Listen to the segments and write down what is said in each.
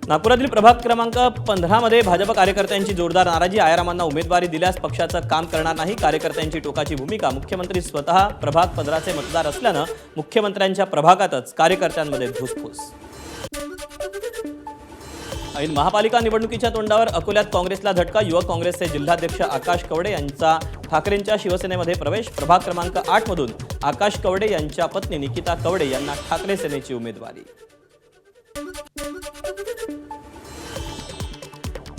नागपुरातील प्रभाग क्रमांक 15 मध्ये भाजप कार्यकर्त्यांची जोरदार नाराजी। आयारामांना उमेदवारी दिल्यास पक्षाचं काम करणार नाही, कार्यकर्त्यांची टोकाची भूमिका। मुख्यमंत्री स्वतः प्रभाग 15चे मतदार असल्यानं मुख्यमंत्र्यांच्या प्रभागातच कार्यकर्त्यांमध्ये धुसफूस। ऐन महापालिका निवडणुकीच्या तोंडावर अकोल्यात काँग्रेसला झटका। युवक काँग्रेसचे जिल्हाध्यक्ष आकाश कवडे यांचा ठाकरेंच्या शिवसेनेमध्ये प्रवेश। प्रभाग क्रमांक 8 मधून आकाश कवडे यांच्या पत्नी निकिता कवडे यांना ठाकरे सेनेची उमेदवारी।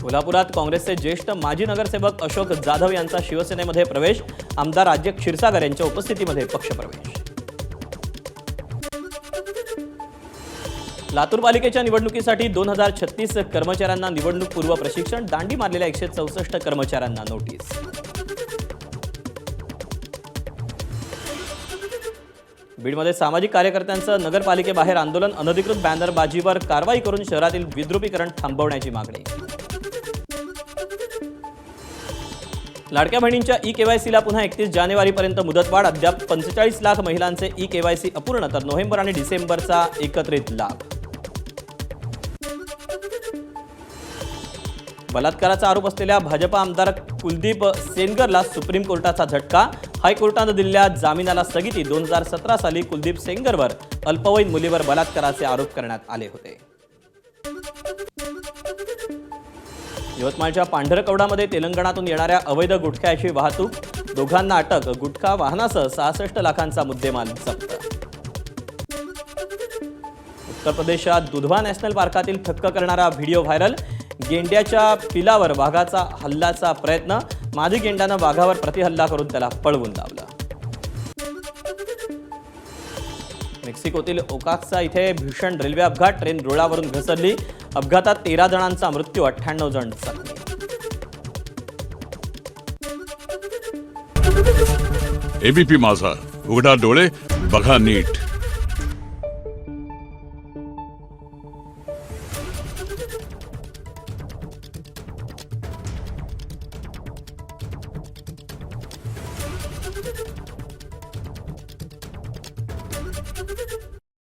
कोल्हापुरात काँग्रेसचे ज्येष्ठ माजी नगरसेवक अशोक जाधव यांचा शिवसेनेमध्ये प्रवेश। आमदार राज्य क्षीरसागर यांच्या उपस्थितीमध्ये पक्षप्रवेश। लातूर पालिकेच्या निवडणुकीसाठी 2036 कर्मचाऱ्यांना निवडणूक पूर्व प्रशिक्षण। दांडी मारलेल्या 164 कर्मचाऱ्यांना नोटीस। बीडमध्ये सामाजिक कार्यकर्त्यांचं नगरपालिकेबाहेर आंदोलन। अनधिकृत बॅनरबाजीवर कारवाई करून शहरातील विद्रुपीकरण थांबवण्याची मागणी। लाडक्या बहिणींच्या ई-केवायसीला पुन्हा 31 जानेवारीपर्यंत मुदतवाढ। अद्याप 45 लाख महिलांचे ई-केवायसी अपूर्ण, तर नोव्हेंबर आणि डिसेंबरचा एकत्रित लाभ। बलात्काराचा आरोप असलेल्या भाजपा आमदार कुलदीप सेंगरला सुप्रीम कोर्टाचा झटका। हायकोर्टानं दिलेल्या जामिनाला स्थगिती। 2017 साली कुलदीप सेंगरवर अल्पवयीन मुलीवर बलात्काराचे आरोप करण्यात आले होते। यवतमाळच्या पांढरकवडामध्ये तेलंगणातून येणाऱ्या अवैध गुटख्याची वाहतूक। दोघांना अटक। गुटखा वाहनासह 66 लाखांचा मुद्देमाल जप्त। उत्तर प्रदेशात दुधवा नॅशनल पार्कातील थक्क करणारा व्हिडिओ व्हायरल। गेंड्याच्या पिलावर वाघाचा हल्ल्याचा प्रयत्न। मादी गेंड्यानं वाघावर प्रतिहल्ला करून त्याला पळवून लावलं। मेक्सिकोतील ओकाक्सा इथे भीषण रेल्वे अपघात। ट्रेन रुळावरून घसरली। अपघातात 13 जणांचा मृत्यू, 98 जण जखमी। एबीपी माझा, उघडा डोळे बघा नीट।